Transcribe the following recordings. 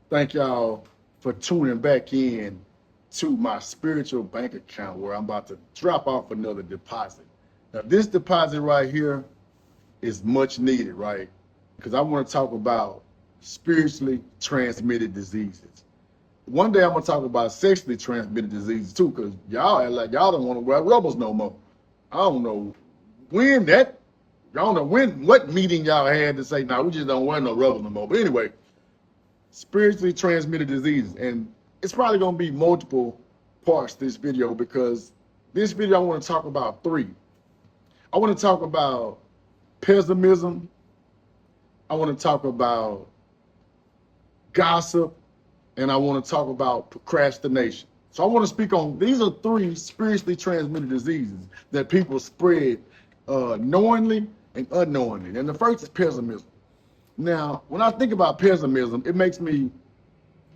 Thank y'all for tuning back in to my spiritual bank account where I'm about to drop off another deposit. Now, this deposit right here is much needed, right? Because I want to talk about spiritually transmitted diseases. One day I'm gonna talk about sexually transmitted diseases too, because y'all act like y'all don't want to wear rubbers no more. I don't know when that, I don't know what meeting y'all had to say, nah, we just don't wear no rubbers no more. But anyway, spiritually transmitted diseases. And it's probably going to be multiple parts to this video because this video I want to talk about three. I want to talk about pessimism. I want to talk about gossip. And I want to talk about procrastination. So I want to speak on, these are three spiritually transmitted diseases that people spread knowingly and unknowingly. And the first is pessimism. Now, when I think about pessimism, it makes me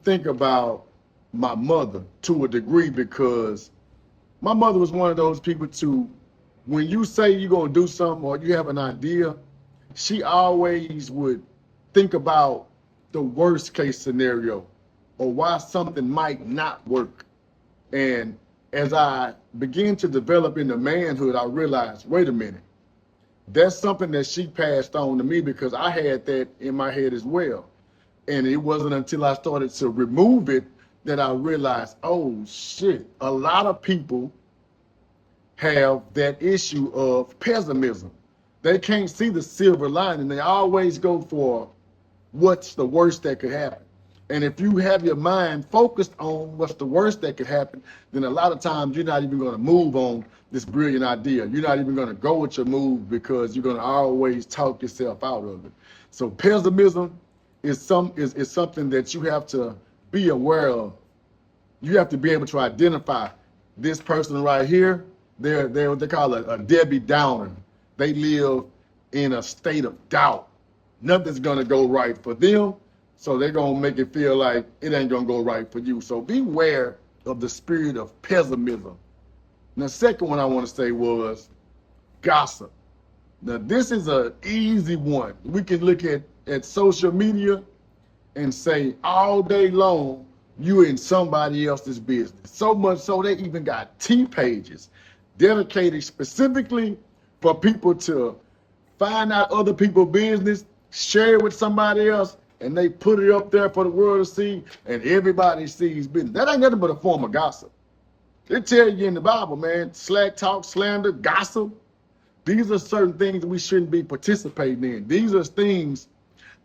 think about my mother to a degree because my mother was one of those people to, when you say you're going to do something or you have an idea, she always would think about the worst case scenario or why something might not work. And as I began to develop into manhood, I realized, wait a minute, that's something that she passed on to me because I had that in my head as well. And it wasn't until I started to remove it that I realized, oh shit, a lot of people have that issue of pessimism. They can't see the silver lining. They always go for what's the worst that could happen. And if you have your mind focused on what's the worst that could happen, then a lot of times you're not even going to move on this brilliant idea. You're not even going to go with your move because you're going to always talk yourself out of it. So pessimism is something that you have to be aware of. You have to be able to identify this person right here. They're what they call a Debbie Downer. They live in a state of doubt. Nothing's going to go right for them. So they're going to make it feel like it ain't going to go right for you. So beware of the spirit of pessimism. And the second one I want to say was gossip. Now, this is an easy one. We can look at social media and say all day long, you in somebody else's business. So much so they even got T pages dedicated specifically for people to find out other people's business, share it with somebody else, and they put it up there for the world to see, and everybody sees business. That ain't nothing but a form of gossip. They tell you in the Bible, man, slack talk, slander, gossip. These are certain things that we shouldn't be participating in. These are things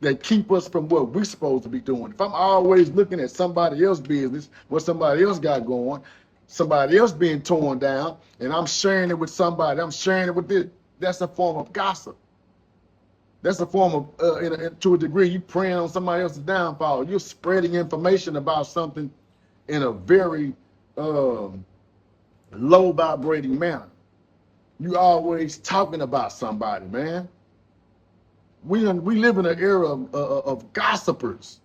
that keep us from what we're supposed to be doing. If I'm always looking at somebody else's business, what somebody else got going, somebody else being torn down, and I'm sharing it with somebody, I'm sharing it with this, that's a form of gossip. That's a form of, to a degree, you preying on somebody else's downfall. You're spreading information about something in a very low vibrating manner. You always talking about somebody, man. We live in an era of gossipers.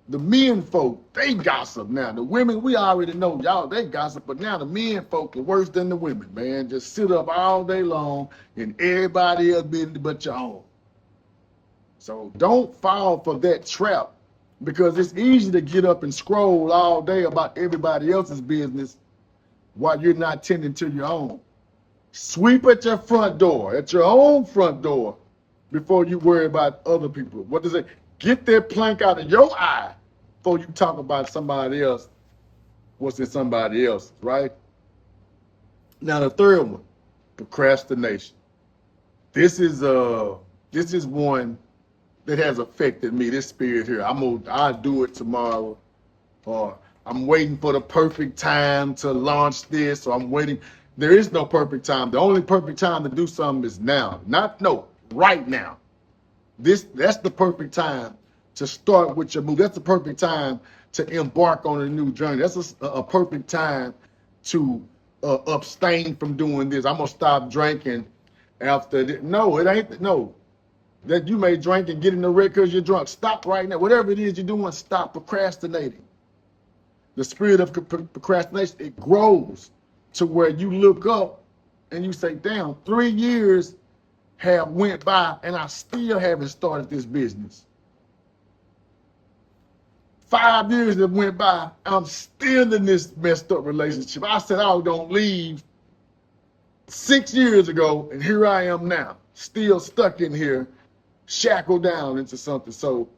The men folk, they gossip now. The women, we already know y'all, they gossip, but now the men folk are worse than the women, man. Just sit up all day long and everybody else business but your own. So don't fall for that trap because it's easy to get up and scroll all day about everybody else's business while you're not tending to your own. Sweep at your front door, at your own front door, before you worry about other people. What does it? Get that plank out of your eye before you talk about somebody else, what's in somebody else, right? Now the third one, procrastination. This is one that has affected me, this spirit here. I'll do it tomorrow, or I'm waiting for the perfect time to launch this, or I'm waiting. There is no perfect time. The only perfect time to do something is now. Right now. That's the perfect time to start with your move. That's the perfect time to embark on a new journey. That's a perfect time to abstain from doing this. I'm gonna stop drinking after this. No, it ain't. No, that you may drink and get in the wreck because you're drunk. Stop right now. Whatever it is you're doing, stop procrastinating. The spirit of procrastination, it grows to where you look up and you say, damn, 3 years have went by and I still haven't started this business. 5 years that went by, I'm still in this messed up relationship. I said I was gonna leave 6 years ago, and here I am now, still stuck in here, shackled down into something. So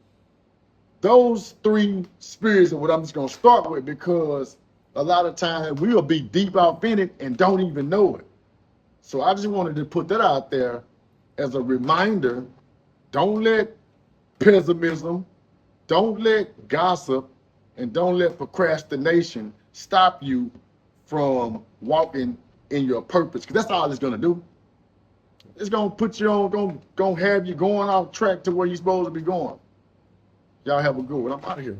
those three spirits are what I'm just gonna start with, because a lot of times we'll be deep out in it and don't even know it. So I just wanted to put that out there as a reminder. Don't let pessimism, don't let gossip, and don't let procrastination stop you from walking in your purpose, because that's all it's gonna do. It's gonna put you on, gonna have you going off track to where you're supposed to be going. Y'all have a good one. I'm out of here.